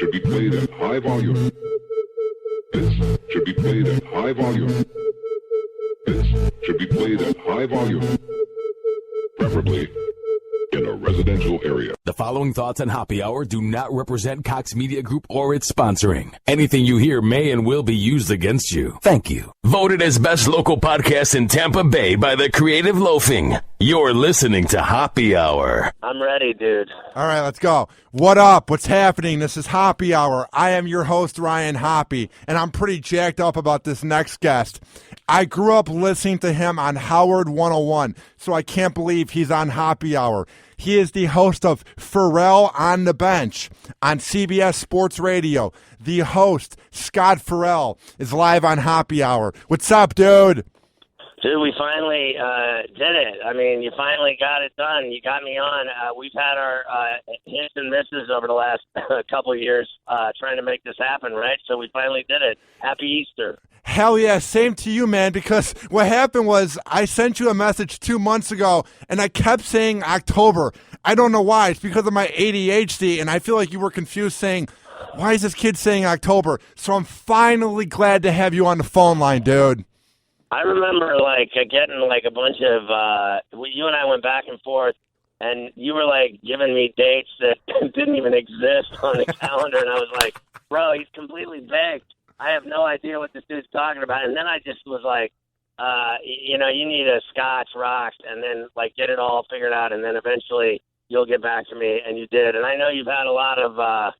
should be played at high volume. This should be played at high volume. This should be played at high volume. Preferably in a residential area. The following thoughts on Hoppe Hour do not represent Cox Media Group or its sponsoring. Anything you hear may and will be used against you. Thank you. Voted as best local podcast in Tampa Bay by the Creative Loafing. You're listening to Hoppe Hour. I'm ready, dude. All right, let's go. What up? What's happening? This is Hoppe Hour. I am your host, Ryan Hoppe, and I'm pretty jacked up about this next guest. I grew up listening to him on Howard 101, so I can't believe he's on Hoppe Hour. He is the host of Ferrall on the Bench on CBS Sports Radio. The host, Scott Ferrall, is live on Hoppe Hour. What's up, dude? Dude, we finally did it. I mean, you finally got it done. You got me on. We've had our hits and misses over the last couple of years trying to make this happen, right? So we finally did it. Happy Easter. Hell yeah, same to you, man, because what happened was I sent you a message 2 months ago, and I kept saying October. I don't know why. It's because of my ADHD, and I feel like you were confused saying, why is this kid saying October? So I'm finally glad to have you on the phone line, dude. I remember, getting, a bunch of you and I went back and forth, and you were, giving me dates that didn't even exist on the calendar, and I was like, bro, he's completely baked. I have no idea what this dude's talking about. And then I just was like, you need a Scotch rocks and then, get it all figured out, and then eventually you'll get back to me, and you did. And I know you've had a lot of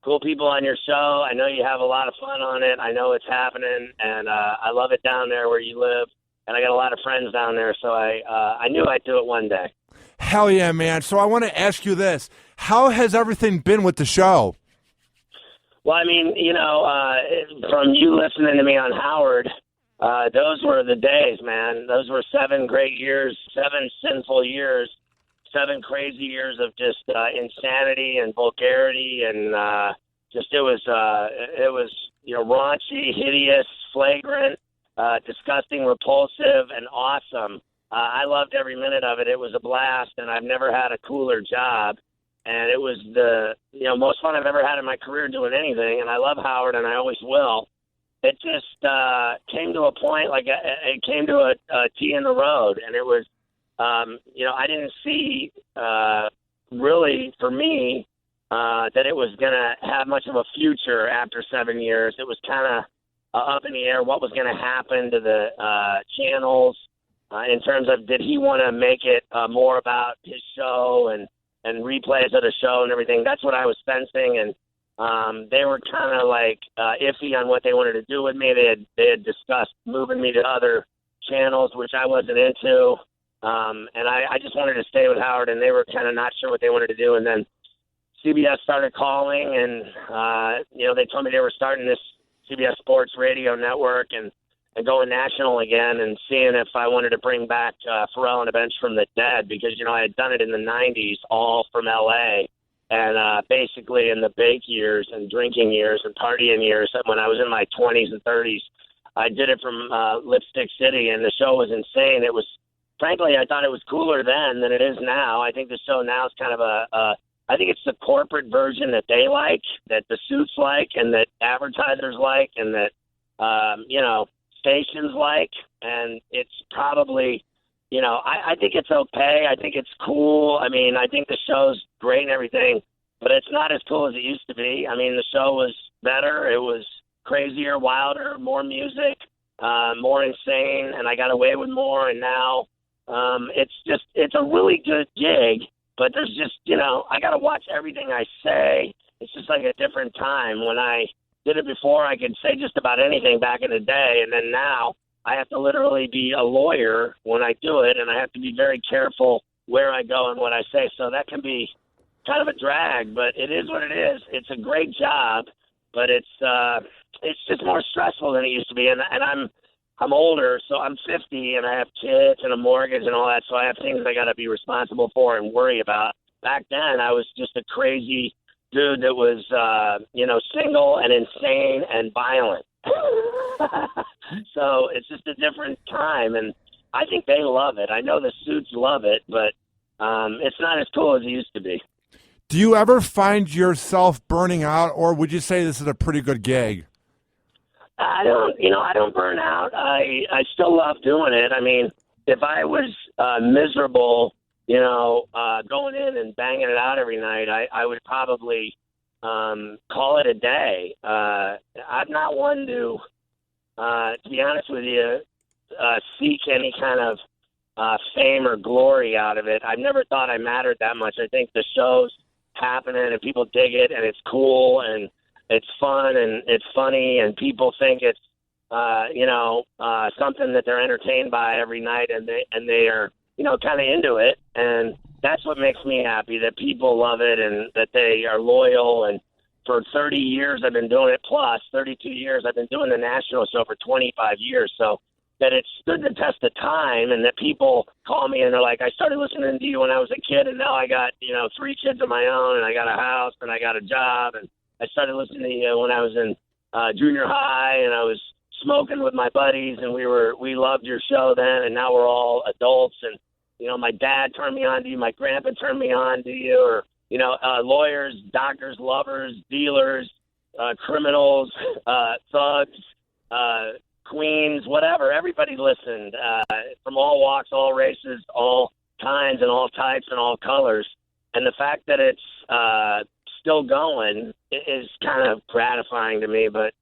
cool people on your show. I know you have a lot of fun on it. I know it's happening, and I love it down there where you live, and I got a lot of friends down there, so I knew I'd do it one day. Hell yeah, man. So I want to ask you this. How has everything been with the show? Well, I mean, from you listening to me on Howard, those were the days, man. Those were 7 great years, 7 sinful years, 7 crazy years of just insanity and vulgarity, and it was raunchy, hideous, flagrant, disgusting, repulsive, and awesome. I loved every minute of it. It was a blast, and I've never had a cooler job. And it was the most fun I've ever had in my career doing anything. And I love Howard, and I always will. It just came to a point, it came to a T in the road. And it was, I didn't see really for me that it was going to have much of a future after 7 years. It was kind of up in the air what was going to happen to the channels in terms of did he want to make it more about his show and replays of the show and everything. That's what I was sensing, and they were kind of iffy on what they wanted to do with me. They had discussed moving me to other channels, which I wasn't into, and I just wanted to stay with Howard, and they were kind of not sure what they wanted to do. And then CBS started calling, and they told me they were starting this CBS Sports Radio network and going national again, and seeing if I wanted to bring back Ferrall on the Bench from the dead, because, I had done it in the 90s, all from L.A., and basically in the bake years and drinking years and partying years, when I was in my 20s and 30s, I did it from Lipstick City, and the show was insane. It was, frankly, I thought it was cooler then than it is now. I think the show now is kind of I think it's the corporate version that they like, that the suits like, and that advertisers like, and that, stations like, and it's probably, I think it's okay. I think it's cool. I mean, I think the show's great and everything, but it's not as cool as it used to be. I mean, the show was better. It was crazier, wilder, more music, more insane, and I got away with more, and now it's a really good gig, but there's just, I got to watch everything I say. It's just like a different time. When I did it before, I could say just about anything back in the day, and then now I have to literally be a lawyer when I do it, and I have to be very careful where I go and what I say. So that can be kind of a drag, but it is what it is. It's a great job, but it's just more stressful than it used to be. And I'm older, so I'm 50, and I have kids and a mortgage and all that, so I have things I got to be responsible for and worry about. Back then, I was just a crazy dude that was, single and insane and violent. So it's just a different time, and I think they love it. I know the suits love it, but it's not as cool as it used to be. Do you ever find yourself burning out, or would you say this is a pretty good gig? I don't burn out. I still love doing it. I mean, if I was miserable, going in and banging it out every night, I would probably call it a day. I'm not one to be honest with you, seek any kind of fame or glory out of it. I've never thought I mattered that much. I think the show's happening and people dig it and it's cool and it's fun and it's funny and people think it's something that they're entertained by every night and they are kind of into it, and that's what makes me happy, that people love it and that they are loyal. And for 30 years I've been doing it, plus 32 years I've been doing the national show for 25 years, so that it's stood the test of time, and that people call me and they're like, I started listening to you when I was a kid and now I got 3 kids of my own and I got a house and I got a job, and I started listening to you when I was in junior high and I was smoking with my buddies and we loved your show then, and now we're all adults, and my dad turned me on to you, my grandpa turned me on to you, or lawyers, doctors, lovers, dealers, criminals, thugs, queens, whatever. Everybody listened, from all walks, all races, all kinds and all types and all colors. And the fact that it's still going is kind of gratifying to me, but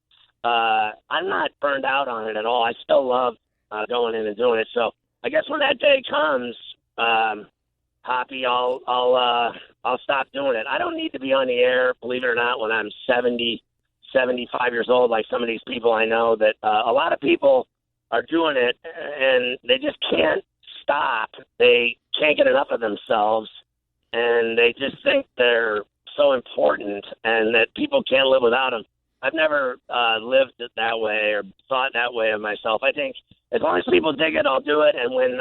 I'm not burned out on it at all. I still love going in and doing it. So I guess when that day comes, Hoppy, I'll stop doing it. I don't need to be on the air, believe it or not, when I'm 70, 75 years old, like some of these people I know that a lot of people are doing it and they just can't stop. They can't get enough of themselves, and they just think they're so important and that people can't live without them. I've never lived it that way or thought that way of myself. I think as long as people dig it, I'll do it. And when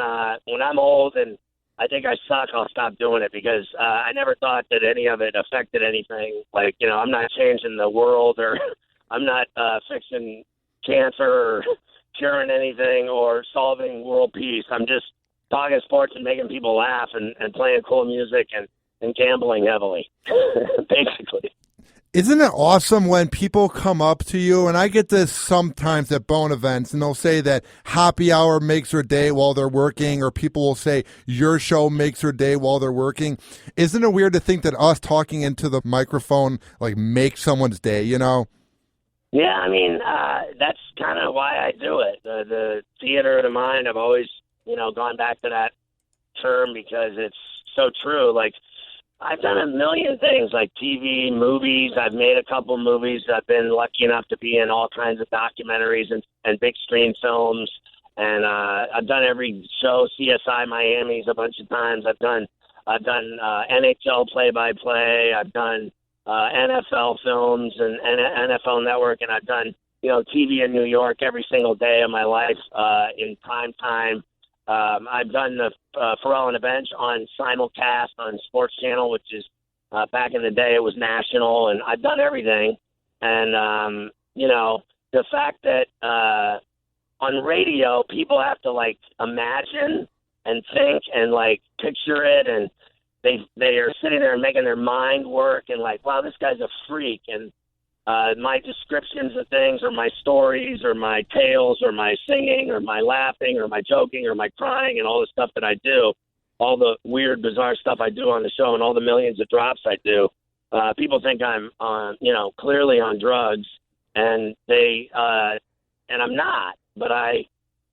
I'm old and I think I suck, I'll stop doing it, because I never thought that any of it affected anything. Like, I'm not changing the world, or I'm not fixing cancer or curing anything or solving world peace. I'm just talking sports and making people laugh and playing cool music and gambling heavily, basically. Isn't it awesome when people come up to you, and I get this sometimes at Bone events, and they'll say that Hoppe Hour makes their day while they're working, or people will say your show makes their day while they're working. Isn't it weird to think that us talking into the microphone makes someone's day, Yeah, I mean, that's kind of why I do it. The theater of the mind, I've always, gone back to that term because it's so true. Like, I've done a million things, like TV, movies. I've made a couple movies. I've been lucky enough to be in all kinds of documentaries and big screen films. And I've done every show, CSI Miami's a bunch of times. I've done NHL play-by-play. I've done NFL films and NFL Network, and I've done TV in New York every single day of my life in prime time. I've done the Ferrall on the Bench on simulcast on Sports Channel, which is back in the day it was national, and I've done everything. And the fact that on radio people have to imagine and think and picture it, and they are sitting there and making their mind work and wow, this guy's a freak, and my descriptions of things or my stories or my tales or my singing or my laughing or my joking or my crying and all the stuff that I do, all the weird, bizarre stuff I do on the show and all the millions of drops I do, people think I'm clearly on drugs, and and I'm not, but I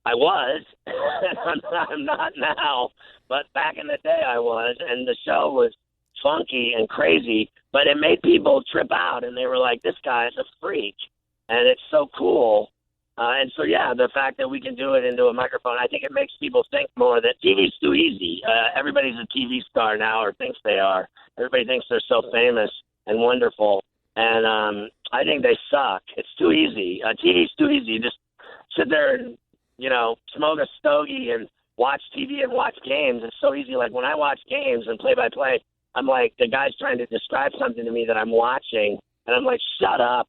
was, and I'm not now, but back in the day I was, and the show was funky and crazy, but it made people trip out, and they were like, this guy's a freak, and it's so cool. And so, yeah, the fact that we can do it into a microphone, I think it makes people think more that TV's too easy. Everybody's a TV star now, or thinks they are. Everybody thinks they're so famous and wonderful, and I think they suck. It's too easy. TV's too easy. You just sit there and, smoke a stogie and watch TV and watch games. It's so easy. Like, when I watch games and play-by-play, I'm like, the guy's trying to describe something to me that I'm watching, and I'm like, shut up.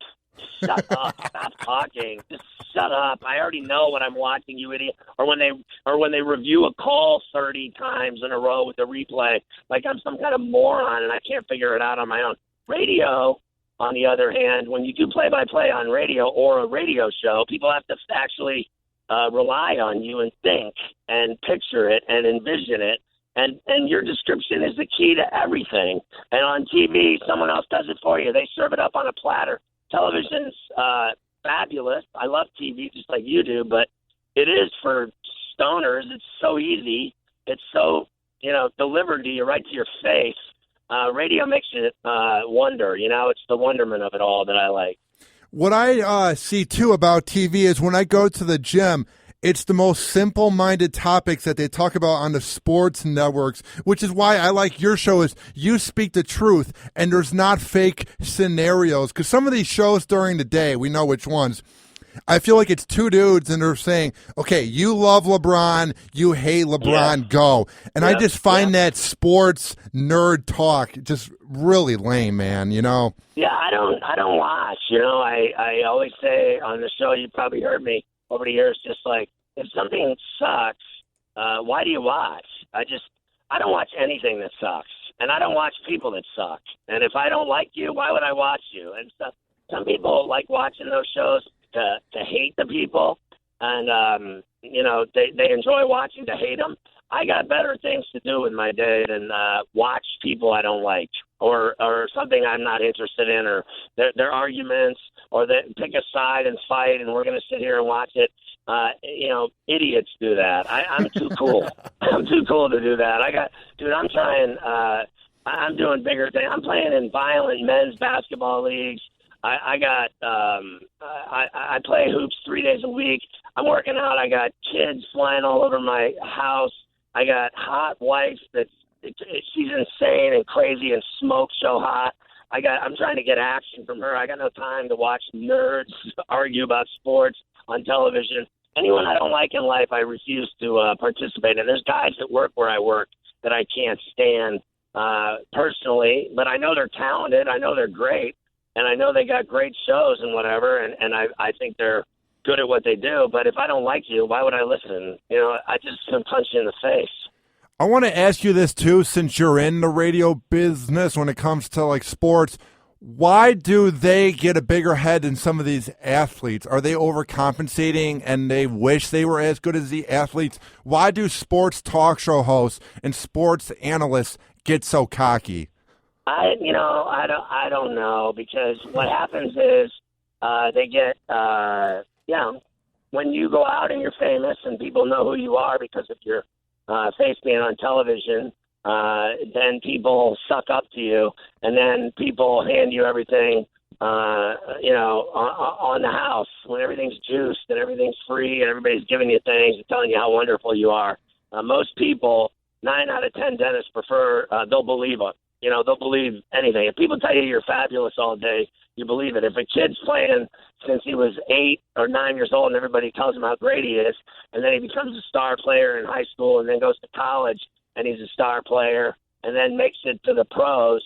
Shut up. Stop talking. Just shut up. I already know what I'm watching, you idiot. Or when they review a call 30 times in a row with a replay, like I'm some kind of moron and I can't figure it out on my own. Radio, on the other hand, when you do play-by-play on radio or a radio show, people have to actually rely on you and think and picture it and envision it. And your description is the key to everything. And on TV, someone else does it for you. They serve it up on a platter. Television's fabulous. I love TV just like you do, but it is for stoners. It's so easy. It's so, delivered to you right to your face. Radio makes it wonder. It's the wonderment of it all that I like. What I see, too, about TV is when I go to the gym, it's the most simple-minded topics that they talk about on the sports networks, which is why I like your show is you speak the truth, and there's not fake scenarios. Because some of these shows during the day, we know which ones, I feel like it's two dudes, and they're saying, okay, you love LeBron, you hate LeBron, go. And I just find that sports nerd talk just really lame, man, Yeah, I don't watch. I always say on the show, you probably heard me over the years, just like, if something sucks, why do you watch? I don't watch anything that sucks, and I don't watch people that suck. And if I don't like you, why would I watch you? And some people like watching those shows to hate the people, and they enjoy watching to hate them. I got better things to do with my day than watch people I don't like or something I'm not interested in, or their arguments, or they pick a side and fight, and we're going to sit here and watch it. Idiots do that. I'm too cool. I'm too cool to do that. I'm trying. I'm doing bigger things. I'm playing in violent men's basketball leagues. I play hoops 3 days a week. I'm working out. I got kids flying all over my house. I got hot wife she's insane and crazy and smokes so hot. I'm trying to get action from her. I got no time to watch nerds argue about sports on television. Anyone I don't like in life, I refuse to participate in. There's guys that work where I work that I can't stand personally, but I know they're talented. I know they're great, and I know they got great shows and whatever, and I think they're good at what they do. But if I don't like you, why would I listen? I just can punch you in the face. I want to ask you this, too, since you're in the radio business when it comes to, like, sports. Why do they get a bigger head than some of these athletes? Are they overcompensating and they wish they were as good as the athletes? Why do sports talk show hosts and sports analysts get so cocky? I don't know, because what happens is they get, when you go out and you're famous and people know who you are because of your face being on television, then people suck up to you, and then people hand you everything, on the house when everything's juiced and everything's free and everybody's giving you things and telling you how wonderful you are. Most people, 9 out of 10 dentists prefer, they'll believe it. They'll believe anything. If people tell you you're fabulous all day, you believe it. If a kid's playing since he was 8 or 9 years old and everybody tells him how great he is, and then he becomes a star player in high school and then goes to college and he's a star player and then makes it to the pros,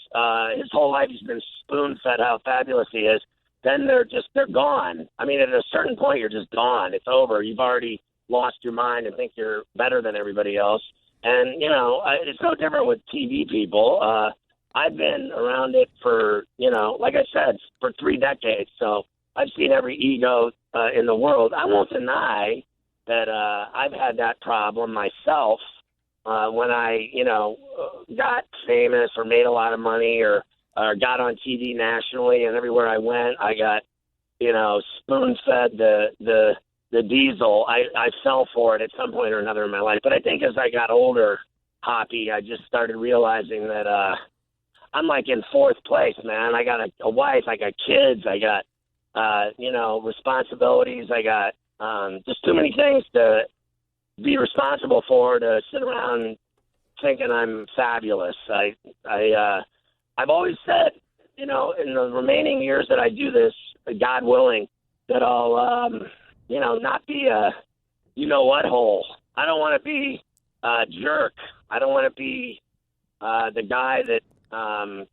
his whole life he's been spoon-fed how fabulous he is, then they're gone. I mean, at a certain point, you're just gone. It's over. You've already lost your mind and think you're better than everybody else. And, it's no different with TV people. I've been around it for, like I said, for 3 decades. So I've seen every ego in the world. I won't deny that I've had that problem myself when I, got famous or made a lot of money or got on TV nationally, and everywhere I went, I got, spoon-fed the diesel. I fell for it at some point or another in my life. But I think as I got older, Hoppy, I just started realizing that I'm like in 4th place, man. I got a wife, I got kids, I got, responsibilities. I got just too many things to be responsible for to sit around thinking I'm fabulous. I've always said, in the remaining years that I do this, God willing, that I'll, not be a you-know-what hole. I don't want to be a jerk. I don't want to be the guy that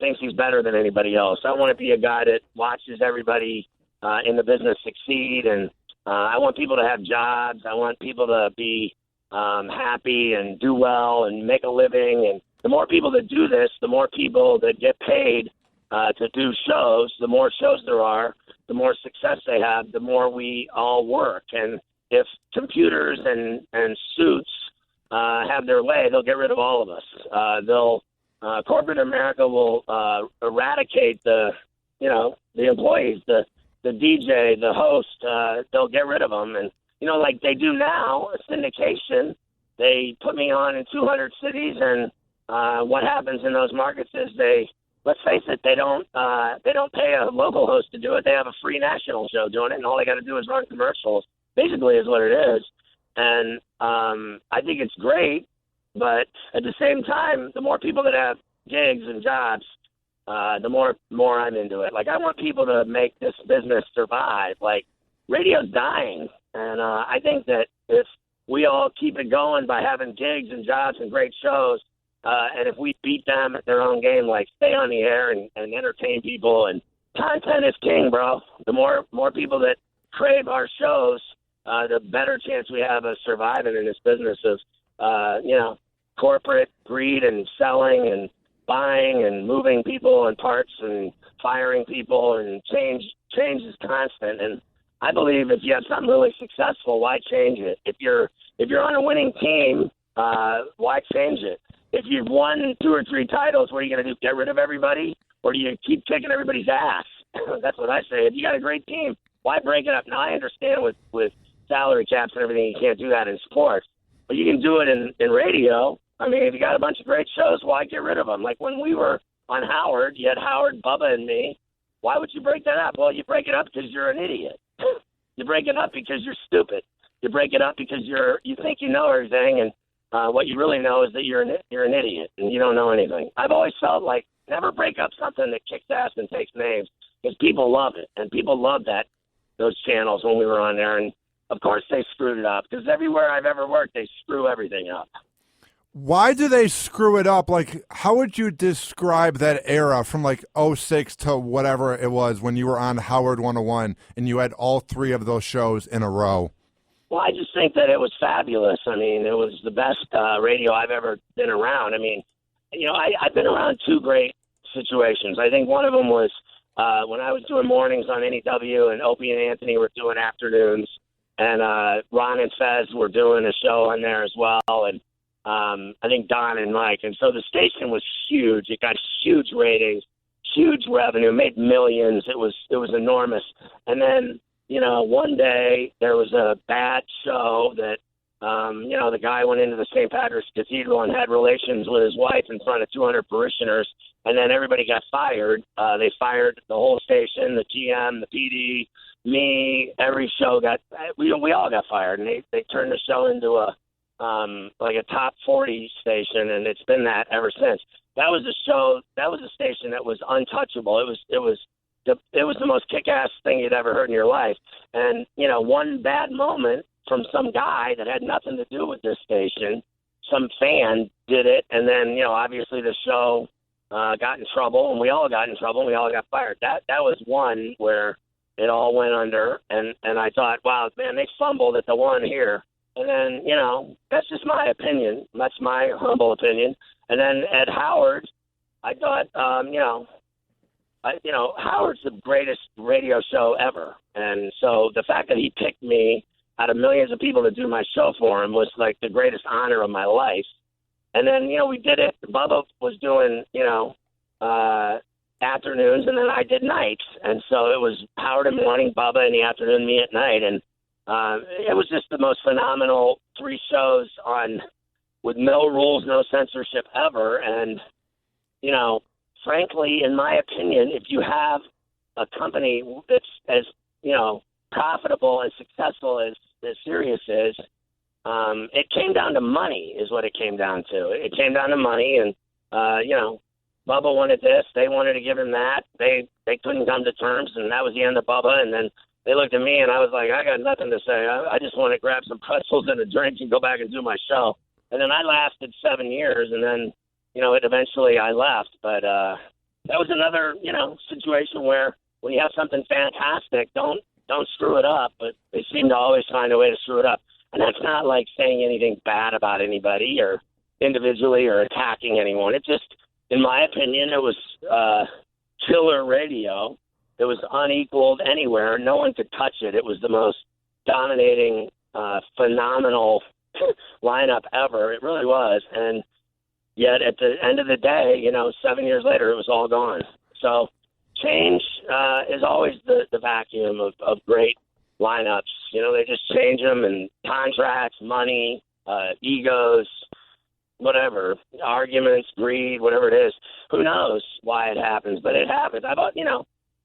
thinks he's better than anybody else. I want to be a guy that watches everybody in the business succeed, and I want people to have jobs. I want people to be happy and do well and make a living. And the more people that do this, the more people that get paid to do shows, the more shows there are, the more success they have, the more we all work. And if computers and suits have their way, they'll get rid of all of us. Corporate America will eradicate the employees, the DJ, the host. They'll get rid of them. And, like they do now, a syndication, they put me on in 200 cities. And what happens in those markets is let's face it, they don't pay a local host to do it. They have a free national show doing it, and all they got to do is run commercials, basically is what it is. And I think it's great, but at the same time, the more people that have gigs and jobs, the more I'm into it. Like, I want people to make this business survive. Like, radio's dying, and I think that if we all keep it going by having gigs and jobs and great shows, and if we beat them at their own game, like stay on the air and entertain people, and content is king, bro. The more people that crave our shows, the better chance we have of surviving in this business of, corporate greed and selling and buying and moving people and parts and firing people, and change is constant. And I believe if you have something really successful, why change it? If you're on a winning team, why change it? If you've won 2 or 3 titles, what are you going to do? Get rid of everybody? Or do you keep kicking everybody's ass? That's what I say. If you got a great team, why break it up? Now, I understand with salary caps and everything, you can't do that in sports. But you can do it in radio. I mean, if you got a bunch of great shows, why get rid of them? Like when we were on Howard, you had Howard, Bubba, and me. Why would you break that up? Well, you break it up because you're an idiot. You break it up because you're stupid. You break it up because you think you know everything, and what you really know is that you're an idiot and you don't know anything. I've always felt like never break up something that kicks ass and takes names, because people love it, and people love those channels when we were on there. And of course they screwed it up, because everywhere I've ever worked, they screw everything up. Why do they screw it up? Like, how would you describe that era from like 06 to whatever it was when you were on Howard 101 and you had all 3 of those shows in a row? Well, I just think that it was fabulous. I mean, it was the best radio I've ever been around. I mean, I've been around 2 great situations. I think one of them was when I was doing mornings on NEW, and Opie and Anthony were doing afternoons, and Ron and Fez were doing a show on there as well, and I think Don and Mike. And so the station was huge. It got huge ratings, huge revenue, made millions. It was enormous. And then, one day there was a bad show that, the guy went into the St. Patrick's Cathedral and had relations with his wife in front of 200 parishioners, and then everybody got fired. They fired the whole station, the GM, the PD, me. Every show we all got fired, and they turned the show into a top 40 station, and it's been that ever since. That was a station that was untouchable. It was the most kick-ass thing you'd ever heard in your life. And, one bad moment from some guy that had nothing to do with this station, some fan did it, and then, obviously the show got in trouble, and we all got in trouble, and we all got fired. That was one where it all went under, and I thought, wow, man, they fumbled at the one here. And then, that's just my opinion. That's my humble opinion. And then at Howard, I thought, Howard's the greatest radio show ever. And so the fact that he picked me out of millions of people to do my show for him was like the greatest honor of my life. And then, we did it. Bubba was doing, afternoons, and then I did nights. And so it was Howard in the morning, Bubba in the afternoon, me at night. And it was just the most phenomenal 3 shows with no rules, no censorship ever. And, frankly, in my opinion, if you have a company that's as, profitable and successful as Sirius is, it came down to money is what it came down to. It came down to money, and, Bubba wanted this. They wanted to give him that. They couldn't come to terms, and that was the end of Bubba. And then they looked at me, and I was like, I got nothing to say. I just want to grab some pretzels and a drink and go back and do my show. And then I lasted 7 years, and then, eventually I left. But that was another, situation where when you have something fantastic, don't screw it up. But they seem to always find a way to screw it up. And that's not like saying anything bad about anybody or individually or attacking anyone. It just, in my opinion, it was killer radio. It was unequaled anywhere. No one could touch it. It was the most dominating, phenomenal lineup ever. It really was. And yet at the end of the day, 7 years later, it was all gone. So change is always the vacuum of great lineups. They just change them, and contracts, money, egos, whatever, arguments, greed, whatever it is. Who knows why it happens, but it happens.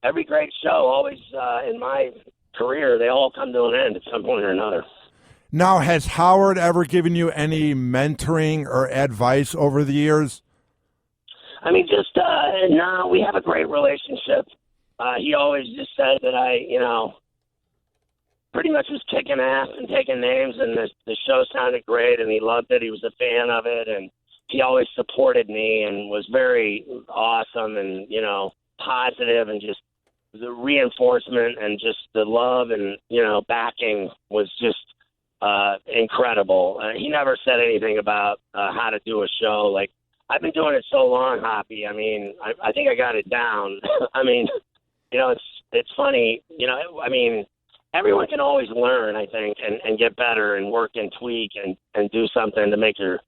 Every great show always, in my career, they all come to an end at some point or another. Now, has Howard ever given you any mentoring or advice over the years? No, we have a great relationship. He always just said that I, pretty much was kicking ass and taking names, and the show sounded great, and he loved it. He was a fan of it, and he always supported me and was very awesome and, positive, and just the reinforcement and just the love and, backing was just incredible. He never said anything about how to do a show. Like, I've been doing it so long, Hoppy. I think I got it down. It's funny, everyone can always learn, I think, and get better and work and tweak and do something to make your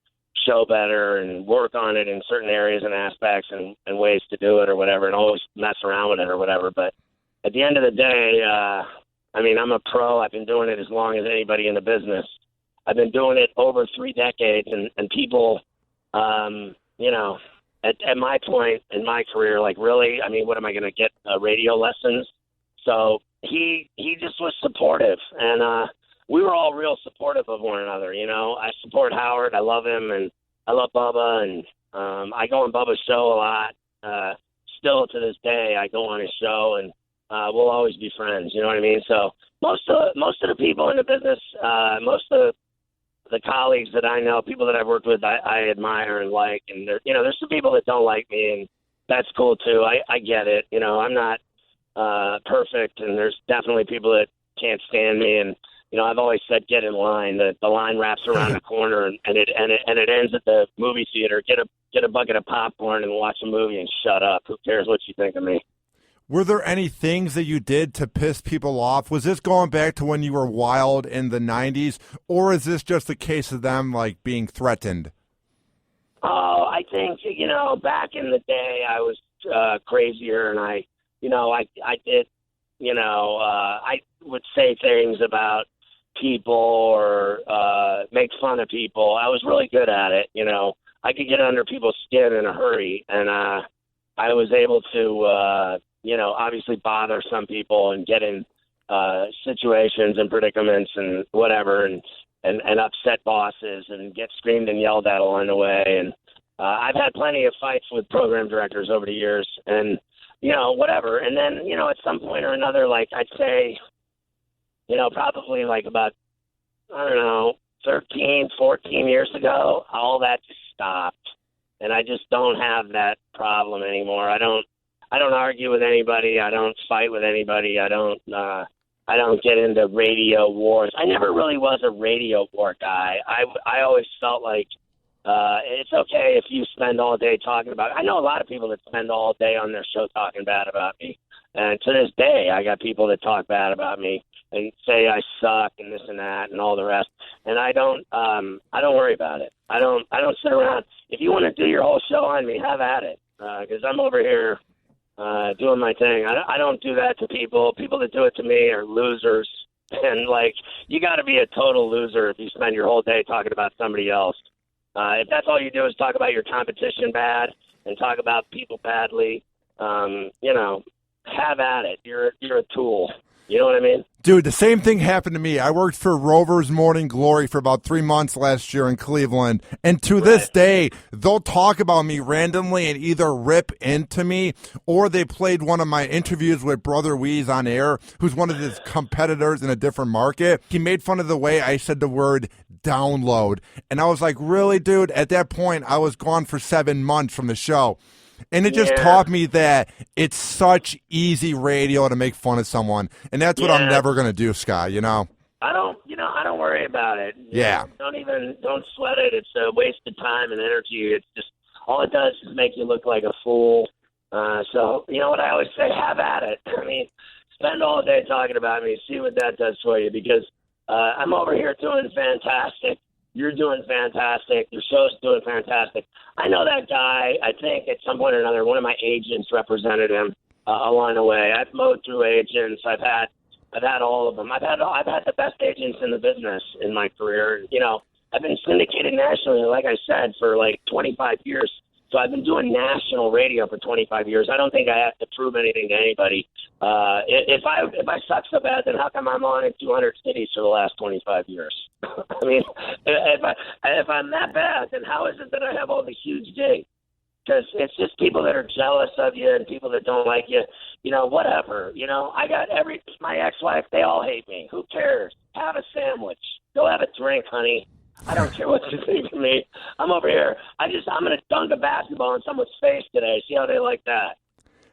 show better and work on it in certain areas and aspects and ways to do it or whatever, and always mess around with it or whatever. But at the end of the day, I'm a pro. I've been doing it as long as anybody in the business. I've been doing it over 3 decades, and people, at my point in my career, like, really, what am I going to get radio lessons? So he just was supportive, and we were all real supportive of one another. I support Howard. I love him, and I love Bubba, and I go on Bubba's show a lot. Still to this day, I go on his show, and we'll always be friends. You know what I mean? So most of the people in the business, most of the colleagues that I know, people that I've worked with, I admire and like, and there's some people that don't like me, and that's cool too. I get it. I'm not perfect, and there's definitely people that can't stand me, and I've always said, get in line. The line wraps around the corner, and it ends at the movie theater. Get a bucket of popcorn and watch a movie and shut up. Who cares what you think of me? Were there any things that you did to piss people off? Was this going back to when you were wild in the 90s, or is this just a case of them, like, being threatened? Oh, I think, back in the day I was crazier, and I did, I would say things about people or make fun of people. I was really good at it. I could get under people's skin in a hurry, and I was able to, obviously bother some people and get in situations and predicaments and whatever, and upset bosses and get screamed and yelled at along the way. And I've had plenty of fights with program directors over the years, and whatever. And then, at some point or another, like, I'd say, probably like about, 13, 14 years ago, all that just stopped. And I just don't have that problem anymore. I don't argue with anybody. I don't fight with anybody. I don't get into radio wars. I never really was a radio war guy. I always felt like it's okay if you spend all day talking about it. I know a lot of people that spend all day on their show talking bad about me. And to this day, I got people that talk bad about me and say I suck and this and that and all the rest. And I don't worry about it. I don't sit around. If you want to do your whole show on me, have at it. Because I'm over here doing my thing. I don't do that to people. People that do it to me are losers. And, like, you got to be a total loser if you spend your whole day talking about somebody else. If that's all you do is talk about your competition bad and talk about people badly, have at it. You're a tool. You know what I mean? Dude, the same thing happened to me. I worked for Rover's Morning Glory for about 3 months last year in Cleveland. And to this day, they'll talk about me randomly and either rip into me, or they played one of my interviews with Brother Weeze on air, who's one of his competitors in a different market. He made fun of the way I said the word download. And I was like, really, dude? At that point, I was gone for 7 months from the show. And it just taught me that it's such easy radio to make fun of someone, and that's what I'm never going to do, Scott, you know? I don't worry about it. Don't sweat it. It's a waste of time and energy. It's just, all it does is make you look like a fool. So, you know what I always say, have at it. I mean, spend all day talking about me, see what that does for you, because I'm over here doing fantastic. You're doing fantastic. Your show's doing fantastic. I know that guy. I think at some point or another, one of my agents represented him along the way. I've mowed through agents. I've had all of them. I've had the best agents in the business in my career. You know, I've been syndicated nationally, like I said, for like 25 years. So I've been doing national radio for 25 years. I don't think I have to prove anything to anybody. If I suck so bad, then how come I'm on in 200 cities for the last 25 years? I mean, if I'm that bad, then how is it that I have all the huge gigs? Because it's just people that are jealous of you and people that don't like you. You know, whatever. You know, I got my ex-wife, they all hate me. Who cares? Have a sandwich. Go have a drink, honey. I don't care what you think of me. I'm over here. I'm going to dunk a basketball in someone's face today. See how they like that.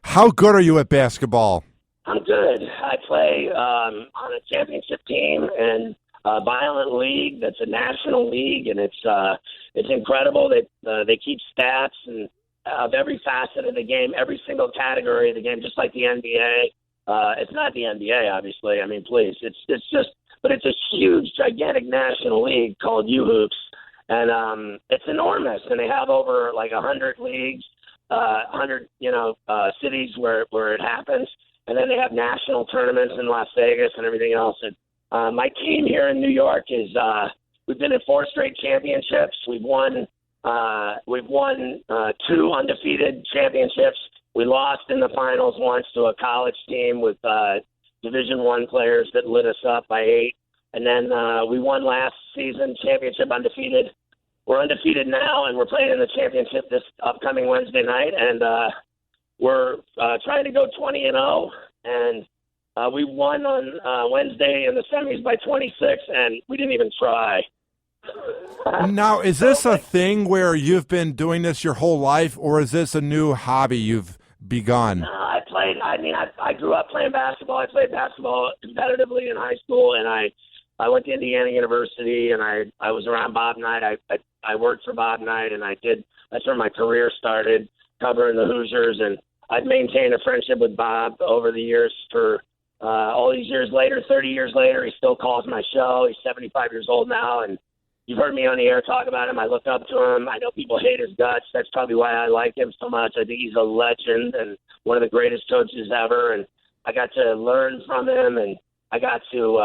How good are you at basketball? I'm good. I play on a championship team in a violent league that's a national league, and it's incredible. They keep stats and of every facet of the game, every single category of the game, just like the NBA. It's not the NBA, obviously. I mean, please. But it's a huge, gigantic national league called U-Hoops, and it's enormous. And they have over like 100 leagues, 100 cities where it happens, and then they have national tournaments in Las Vegas and everything else. And my team here in New York is we've been in 4 straight championships. We've won 2 undefeated championships. We lost in the finals once to a college team with Division I players that lit us up by 8. And then we won last season, championship undefeated. We're undefeated now, and we're playing in the championship this upcoming Wednesday night. And we're trying to go 20-0. And we won on Wednesday in the semis by 26, and we didn't even try. Now, is this a thing where you've been doing this your whole life, or is this a new hobby you've begun? I grew up playing basketball. I played basketball competitively in high school, and I went to Indiana University, and I was around Bob Knight. I worked for Bob Knight, and that's where my career started, covering the Hoosiers, and I've maintained a friendship with Bob over the years for all these years later. 30 years later, he still calls my show. He's 75 years old now, and you've heard me on the air talk about him. I look up to him. I know people hate his guts. That's probably why I like him so much. I think he's a legend and one of the greatest coaches ever. And I got to learn from him, and I got to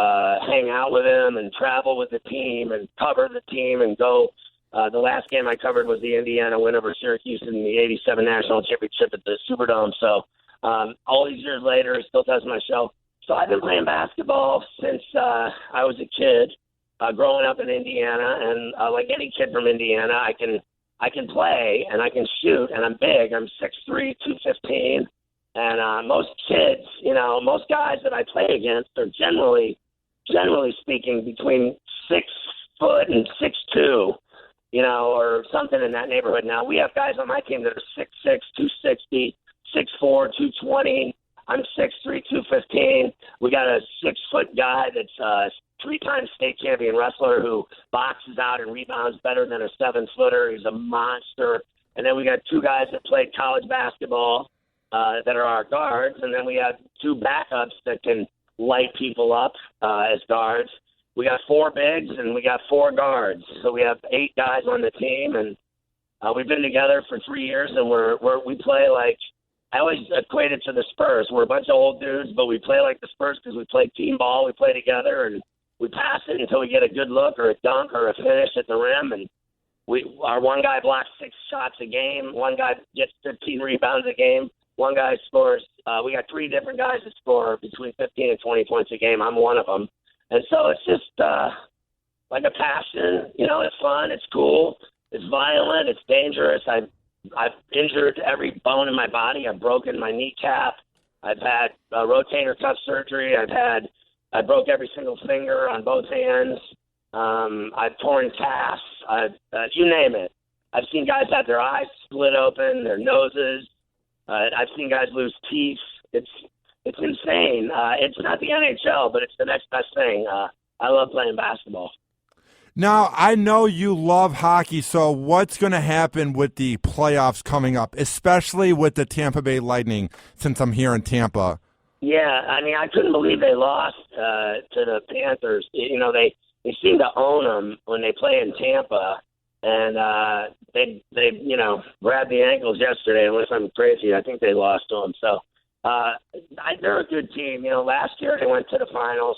hang out with him and travel with the team and cover the team and go. The last game I covered was the Indiana win over Syracuse in the '87 National Championship at the Superdome. So all these years later, he still does my show. So I've been playing basketball since I was a kid. Growing up in Indiana, and like any kid from Indiana, I can play and I can shoot, and I'm big. I'm 6'3", 215, and most kids, most guys that I play against are generally speaking between 6 foot and 6'2", or something in that neighborhood. Now we have guys on my team that are 6'6", 260, 6'4", 220. I'm 6'3", 215. We got a 6-foot guy that's 3-time state champion wrestler who boxes out and rebounds better than a 7-footer. He's a monster. And then we got 2 guys that played college basketball that are our guards. And then we have 2 backups that can light people up as guards. We got 4 bigs and we got 4 guards. So we have 8 guys on the team. And we've been together for 3 years, and we play like, I always equate it to the Spurs. We're a bunch of old dudes, but we play like the Spurs because we play team ball. We play together, and we pass it until we get a good look or a dunk or a finish at the rim. And our one guy blocks 6 shots a game. One guy gets 15 rebounds a game. One guy scores. We got 3 different guys that score between 15 and 20 points a game. I'm one of them. And so it's just like a passion. It's fun. It's cool. It's violent. It's dangerous. I've injured every bone in my body. I've broken my kneecap. I've had rotator cuff surgery. I broke every single finger on both hands. I've torn casts. You name it. I've seen guys have their eyes split open, their noses. I've seen guys lose teeth. It's insane. It's not the NHL, but it's the next best thing. I love playing basketball. Now, I know you love hockey, so what's going to happen with the playoffs coming up, especially with the Tampa Bay Lightning, since I'm here in Tampa? Yeah, I mean, I couldn't believe they lost to the Panthers. You know, they seem to own them when they play in Tampa, and they grabbed the ankles yesterday. Unless I'm crazy, I think they lost to them. So they're a good team. You know, last year they went to the finals.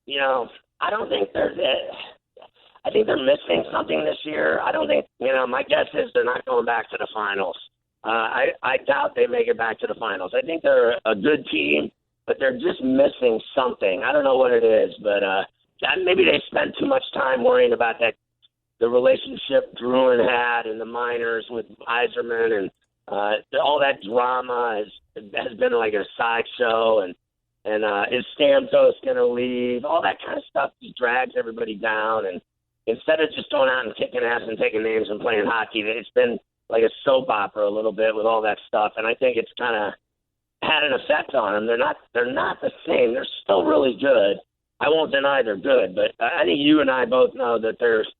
You know, I don't think I think they're missing something this year. I don't think, my guess is they're not going back to the finals. I doubt they make it back to the finals. I think they're a good team, but they're just missing something. I don't know what it is, but maybe they spent too much time worrying about the relationship Druin had in the minors with Yzerman, and all that drama has been like a sideshow, and is Stamkos going to leave? All that kind of stuff just drags everybody down. And instead of just going out and kicking ass and taking names and playing hockey, it's been like a soap opera a little bit with all that stuff. And I think it's kind of had an effect on them. They're not the same. They're still really good. I won't deny they're good, but I think you and I both know that there's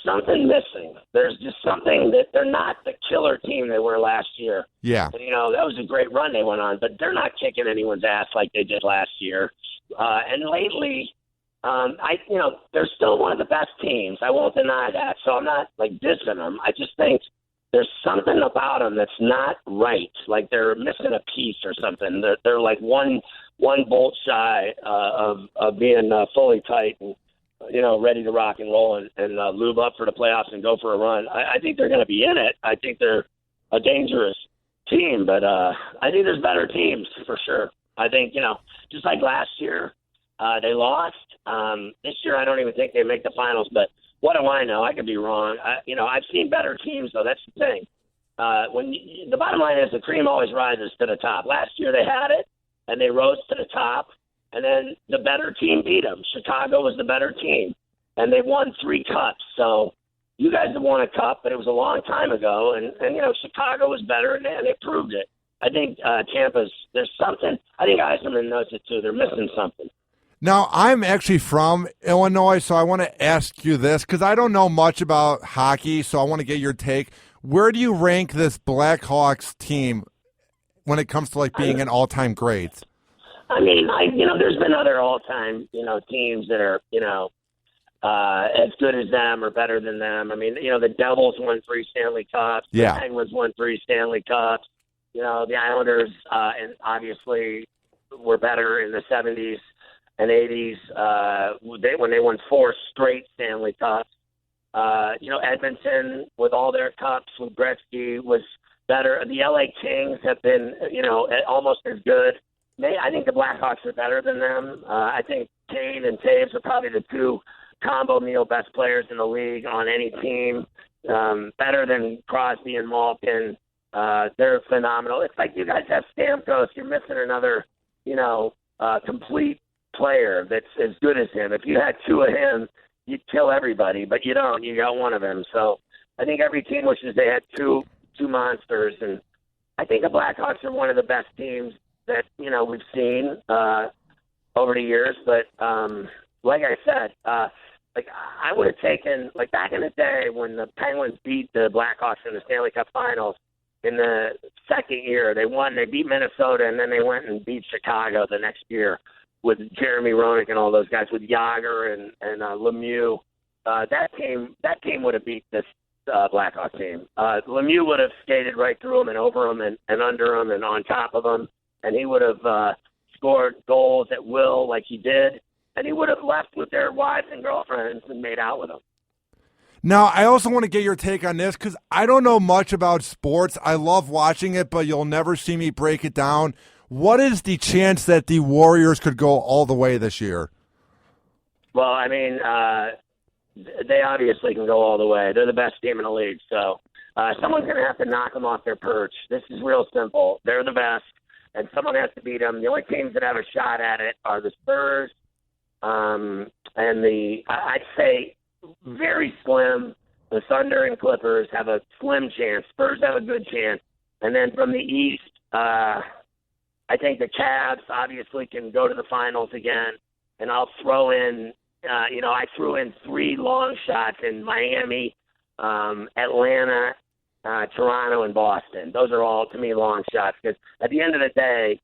something missing. There's just something that they're not the killer team they were last year. Yeah. And, that was a great run they went on, but they're not kicking anyone's ass like they did last year. And lately, they're still one of the best teams. I won't deny that. So I'm not dissing them. I just think there's something about them that's not right. Like they're missing a piece or something. They're like one bolt shy of being fully tight and, ready to rock and roll and lube up for the playoffs and go for a run. I think they're going to be in it. I think they're a dangerous team, but I think there's better teams for sure. I think, just like last year, they lost. This year, I don't even think they make the finals, but what do I know? I could be wrong. I've seen better teams, though. That's the thing. The bottom line is the cream always rises to the top. Last year, they had it, and they rose to the top. And then the better team beat them. Chicago was the better team. And they won 3 cups. So you guys have won a cup, but it was a long time ago. And Chicago was better, and they proved it. I think there's something. I think Yzerman knows it, too. They're missing something. Now, I'm actually from Illinois, so I want to ask you this, because I don't know much about hockey, so I want to get your take. Where do you rank this Blackhawks team when it comes to, being an all-time great? I mean, there's been other all-time, teams that are, as good as them or better than them. I mean, the Devils won 3 Stanley Cups. Yeah. The Penguins won 3 Stanley Cups. The Islanders, and obviously, were better in the 70s and 80s when they won 4 straight Stanley Cups. Edmonton, with all their cups with Gretzky, was better. The LA Kings have been, almost as good. I think the Blackhawks are better than them. I think Kane and Taves are probably the 2 combo meal best players in the league on any team. Better than Crosby and Malkin. They're phenomenal. It's like you guys have Stamkos. You're missing another, complete player that's as good as him. If you had 2 of him, you'd kill everybody, but you don't. You got 1 of him. So I think every team wishes they had two monsters, and I think the Blackhawks are one of the best teams that, we've seen over the years. But like I said, I would have taken, back in the day when the Penguins beat the Blackhawks in the Stanley Cup Finals, in the second year they won, they beat Minnesota, and then they went and beat Chicago the next year with Jeremy Roenick and all those guys, with Yager and Lemieux. That team would have beat this Blackhawks team. Lemieux would have skated right through them and over them and under them and on top of them. And he would have scored goals at will like he did. And he would have left with their wives and girlfriends and made out with them. Now, I also want to get your take on this, because I don't know much about sports. I love watching it, but you'll never see me break it down. What is the chance that the Warriors could go all the way this year? Well, I mean, they obviously can go all the way. They're the best team in the league. So someone's going to have to knock them off their perch. This is real simple. They're the best, and someone has to beat them. The only teams that have a shot at it are the Spurs and I'd say very slim, the Thunder and Clippers have a slim chance. Spurs have a good chance. And then from the East, I think the Cavs obviously can go to the finals again. And I'll throw in, I threw in 3 long shots in Miami, Atlanta, Toronto, and Boston. Those are all, to me, long shots. Because at the end of the day,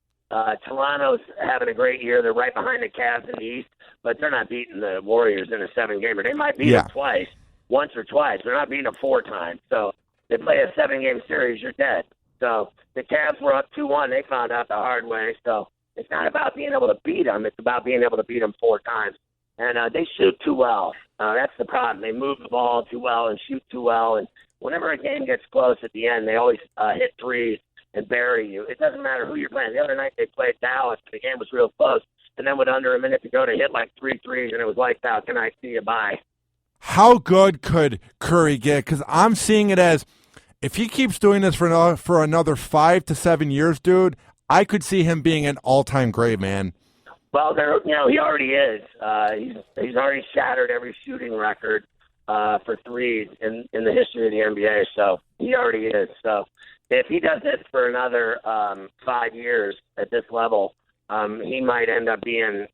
Toronto's having a great year. They're right behind the Cavs in the East, but they're not beating the Warriors in a 7-gamer. They might beat them twice, once or twice. They're not beating them 4 times. So they play a 7-game series, you're dead. So the Cavs were up 2-1. They found out the hard way. So it's not about being able to beat them. It's about being able to beat them 4 times. And they shoot too well. That's the problem. They move the ball too well and shoot too well. And whenever a game gets close at the end, they always hit threes and bury you. It doesn't matter who you're playing. The other night they played Dallas. The game was real close. And then with under a minute to go, they hit like 3 threes, and it was lights out. Can I see you? Bye. How good could Curry get? Because I'm seeing it as, if he keeps doing this for another 5 to 7 years, dude, I could see him being an all-time great, man. Well, he already is. He's already shattered every shooting record for threes in the history of the NBA. So he already is. So if he does it for another 5 years at this level, he might end up being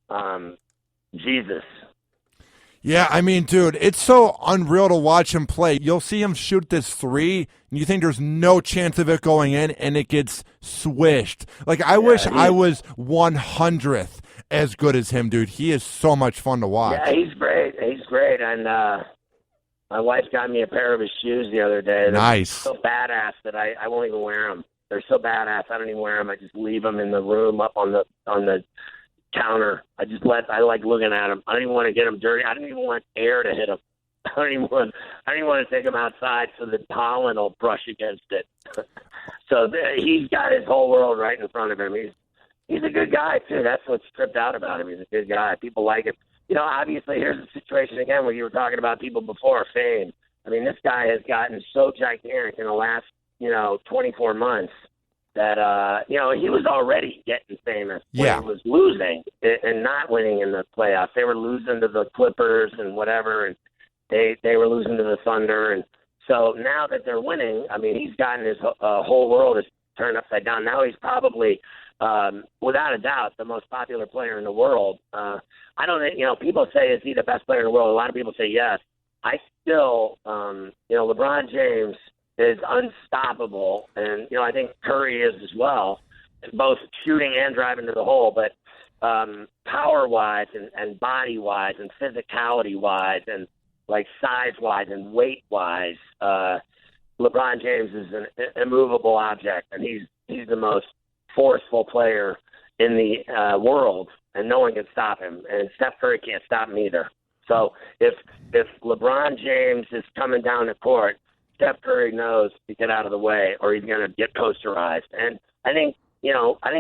Jesus. Yeah, I mean, dude, it's so unreal to watch him play. You'll see him shoot this 3, and you think there's no chance of it going in, and it gets swished. Like, I wish I was 100th as good as him, dude. He is so much fun to watch. Yeah, he's great. He's great. And my wife got me a pair of his shoes the other day. They're nice. So badass that I won't even wear them. They're so badass, I don't even wear them. I just leave them in the room up on the counter. I like looking at them. I don't even want to get them dirty. I don't even want air to hit them. I don't even want to take them outside so the pollen will brush against it. So he's got his whole world right in front of him. He's a good guy too. That's what's tripped out about him. He's a good guy. People like him. Obviously, here's a situation again where you were talking about people before fame. I mean, this guy has gotten so gigantic in the last 24 months. That, he was already getting famous when he was losing and not winning in the playoffs. They were losing to the Clippers and whatever, and they were losing to the Thunder. And so now that they're winning, I mean, he's gotten his whole world is turned upside down. Now he's probably, without a doubt, the most popular player in the world. I don't think, people say, is he the best player in the world? A lot of people say yes. I still, LeBron James is unstoppable, and I think Curry is as well, both shooting and driving to the hole. But power-wise and body-wise and physicality-wise and like size-wise and weight-wise, LeBron James is an immovable object, and he's the most forceful player in the world, and no one can stop him. And Steph Curry can't stop him either. So if LeBron James is coming down the court, Steph Curry knows to get out of the way or he's going to get posterized. And I think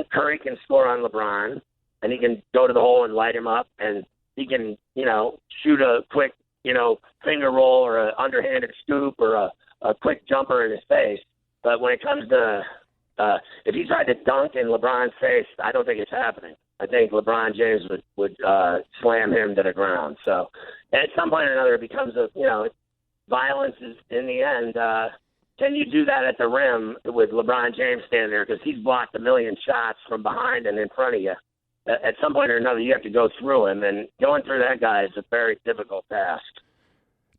Curry can score on LeBron, and he can go to the hole and light him up, and he can, shoot a quick, finger roll or an underhanded scoop or a quick jumper in his face. But when it comes to if he tried to dunk in LeBron's face, I don't think it's happening. I think LeBron James would slam him to the ground. So at some point or another, it becomes violence is in the end. Can you do that at the rim with LeBron James standing there? Because he's blocked a million shots from behind and in front of you. At some point or another, you have to go through him, and going through that guy is a very difficult task.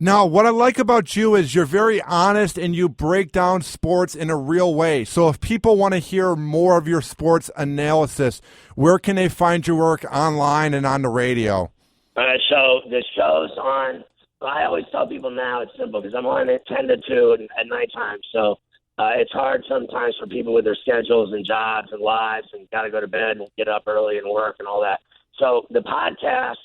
Now, what I like about you is you're very honest and you break down sports in a real way. So if people want to hear more of your sports analysis, where can they find your work online and on the radio? So the show's on. I always tell people now it's simple because I'm on at 10 to 2 at nighttime. So it's hard sometimes for people with their schedules and jobs and lives and got to go to bed and get up early and work and all that. So the podcast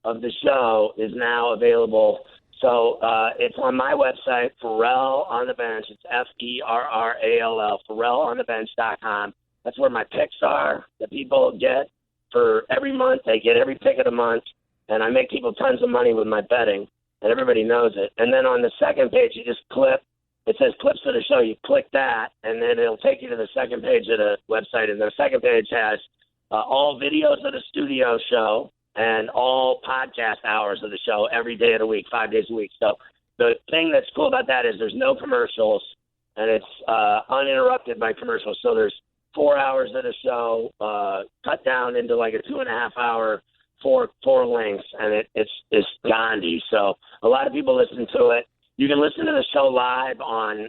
of the show is now available. So it's on my website, Ferrall on the Bench. It's Ferrall, FerrallOnTheBench.com. That's where my picks are that people get for every month. They get every pick of the month, and I make people tons of money with my betting, and everybody knows it. And then on the second page, you just clip. It says clips of the show. You click that, and then it'll take you to the second page of the website. And the second page has all videos of the studio show and all podcast hours of the show every day of the week, 5 days a week. So the thing that's cool about that is there's no commercials, and it's uninterrupted by commercials. So there's 4 hours of the show cut down into like a 2.5 hour, four lengths, and it's Gandhi. So a lot of people listen to it. You can listen to the show live on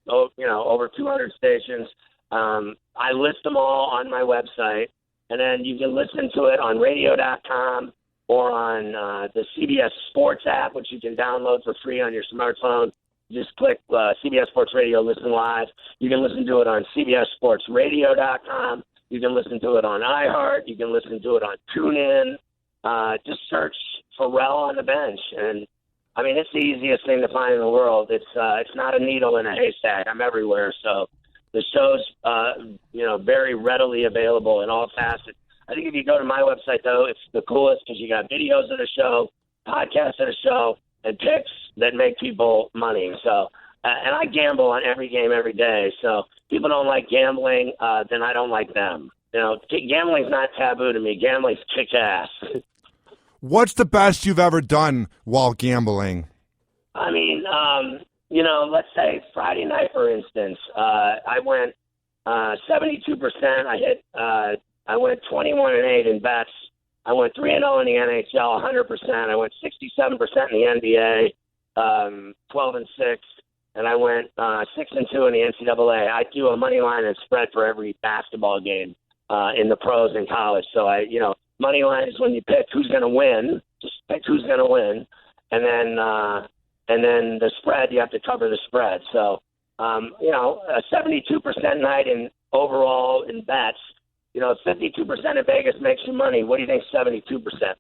over 200 stations. I list them all on my website, and then you can listen to it on radio.com or on the CBS Sports app, which you can download for free on your smartphone. Just click CBS Sports Radio, listen live. You can listen to it on CBSSportsRadio.com. You can listen to it on iHeart. You can listen to it on TuneIn. Just search Ferrall on the bench. And, I mean, it's the easiest thing to find in the world. It's not a needle in a haystack. I'm everywhere. So the show's, very readily available in all facets. I think if you go to my website, though, it's the coolest because you got videos of the show, podcasts of the show, and picks that make people money. So, and I gamble on every game every day. So people don't like gambling, then I don't like them. Gambling's not taboo to me. Gambling's kick ass. What's the best you've ever done while gambling? I mean, let's say Friday night, for instance, I went 72%. I went 21-8 in bets. I went 3-0 in the NHL, 100%. I went 67% in the NBA, 12-6, and I went 6-2 in the NCAA. I do a money line and spread for every basketball game in the pros in college. So money line is when you pick who's going to win. Just pick who's going to win, and then the spread, you have to cover the spread. So a 72% night in overall in bets. 52% in Vegas makes you money. What do you think 72%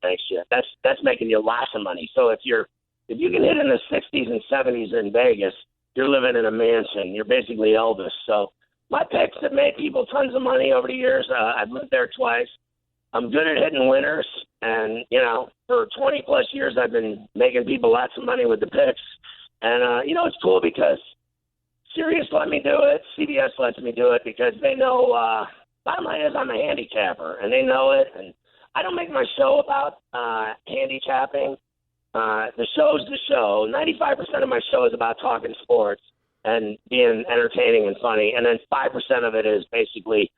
makes you? That's making you lots of money. So if you can hit in the 60s and 70s in Vegas, you're living in a mansion. You're basically Elvis. So my picks have made people tons of money over the years. I've lived there twice. I'm good at hitting winners. And, for 20 plus years, I've been making people lots of money with the picks. And, it's cool because Sirius let me do it. CBS lets me do it because they know, bottom line is I'm a handicapper, and they know it. And I don't make my show about handicapping. The show's the show. 95% of my show is about talking sports and being entertaining and funny, and then 5% of it is basically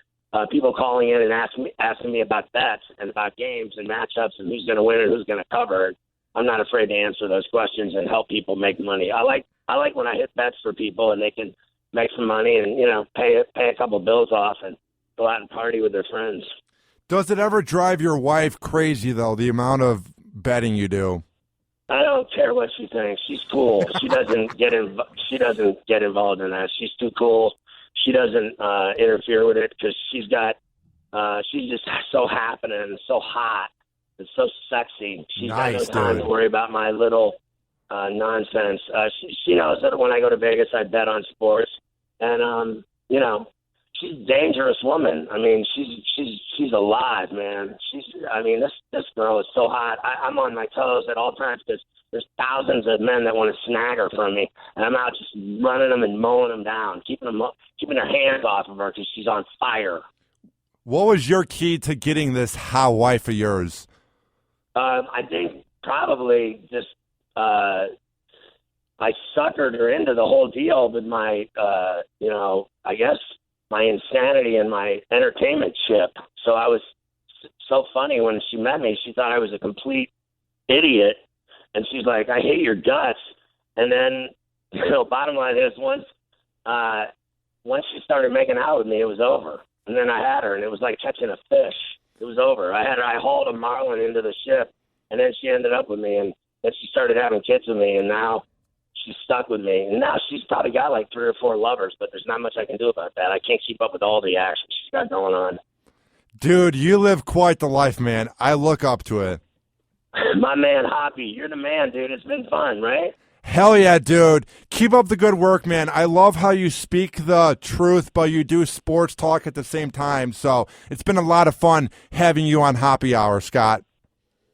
people calling in and asking me about bets and about games and matchups and who's going to win and who's going to cover. I'm not afraid to answer those questions and help people make money. I like when I hit bets for people and they can make some money and pay a couple bills off and go out and party with their friends. Does it ever drive your wife crazy, though, the amount of betting you do? I don't care what she thinks. She's cool. She doesn't get involved in that. She's too cool. She doesn't interfere with it because she's just so happening and so hot and so sexy. She's got no time to worry about my little nonsense. She knows that when I go to Vegas, I bet on sports, and she's a dangerous woman. I mean, she's alive, man. This girl is so hot. I'm on my toes at all times because there's thousands of men that want to snag her from me, and I'm out just running them and mowing them down, keeping their hands off of her because she's on fire. What was your key to getting this hot wife of yours? I think probably just I suckered her into the whole deal with my, I guess, my insanity and my entertainment chip. So I was so funny when she met me. She thought I was a complete idiot. And she's like, I hate your guts. And then, bottom line is once she started making out with me, it was over. And then I had her, and it was like catching a fish. It was over. I hauled a marlin into the ship, and then she ended up with me. And then she started having kids with me, and now she's stuck with me. And now she's probably got like 3 or 4 lovers, but there's not much I can do about that. I can't keep up with all the action she's got going on. Dude, you live quite the life, man. I look up to it. My man, Hoppe, you're the man, dude. It's been fun, right? Hell yeah, dude. Keep up the good work, man. I love how you speak the truth, but you do sports talk at the same time. So it's been a lot of fun having you on Hoppe Hour, Scott.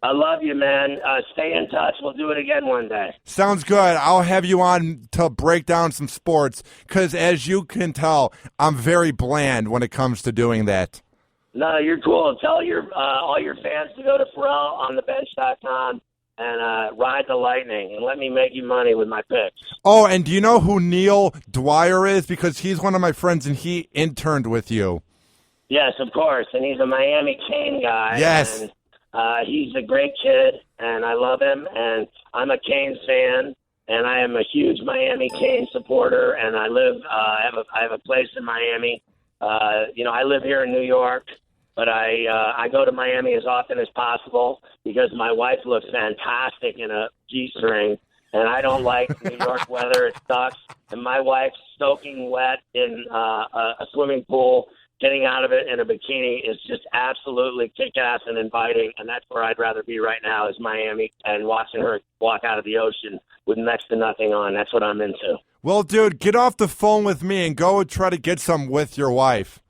I love you, man. Stay in touch. We'll do it again one day. Sounds good. I'll have you on to break down some sports because, as you can tell, I'm very bland when it comes to doing that. No, you're cool. Tell all your fans to go to FerrallOnTheBench.com and ride the lightning and let me make you money with my picks. Oh, and do you know who Neil Dwyer is? Because he's one of my friends, and he interned with you. Yes, of course, and he's a Miami Cane guy. Yes. And he's a great kid, and I love him, and I'm a Canes fan, and I am a huge Miami Cane supporter, and I live, I have a place in Miami. I live here in New York, but I go to Miami as often as possible because my wife looks fantastic in a G-string, and I don't like New York weather. It sucks. And my wife's soaking wet in a swimming pool, getting out of it in a bikini is just absolutely kick-ass and inviting, and that's where I'd rather be right now is Miami and watching her walk out of the ocean with next to nothing on. That's what I'm into. Well, dude, get off the phone with me and go try to get some with your wife.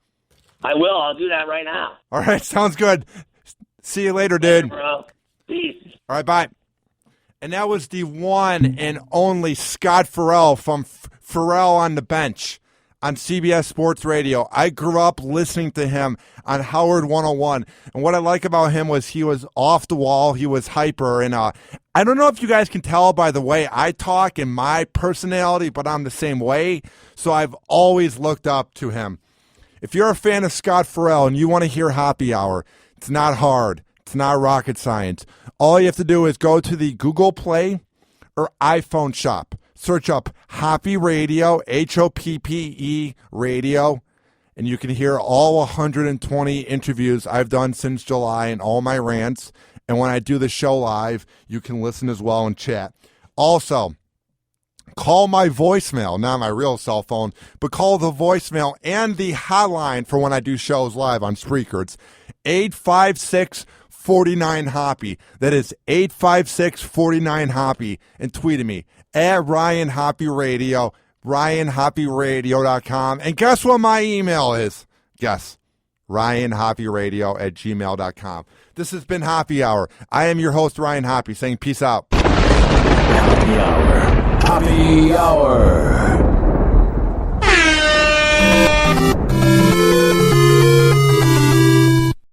I will. I'll do that right now. All right, sounds good. See you later, dude. Later, bro. Peace. All right, bye. And that was the one and only Scott Ferrall from Ferrall on the Bench on CBS Sports Radio. I grew up listening to him on Howard 101. And what I like about him was he was off the wall. He was hyper. And I don't know if you guys can tell by the way I talk and my personality, but I'm the same way. So I've always looked up to him. If you're a fan of Scott Ferrall and you want to hear Hoppe Hour, it's not hard. It's not rocket science. All you have to do is go to the Google Play or iPhone shop. Search up Hoppe Radio, Hoppe Radio, and you can hear all 120 interviews I've done since July and all my rants. And when I do the show live, you can listen as well and chat. Also, call my voicemail, not my real cell phone, but call the voicemail and the hotline for when I do shows live on Spreaker. It's 856-49-HOPPE. That is 856-49-HOPPE. And tweet at me at Ryan Hoppe Radio, RyanHoppeRadio.com. And guess what my email is? Guess. RyanHoppeRadio@gmail.com. This has been Hoppe Hour. I am your host, Ryan Hoppe, saying peace out. Hoppe Hour. Hoppe Hour.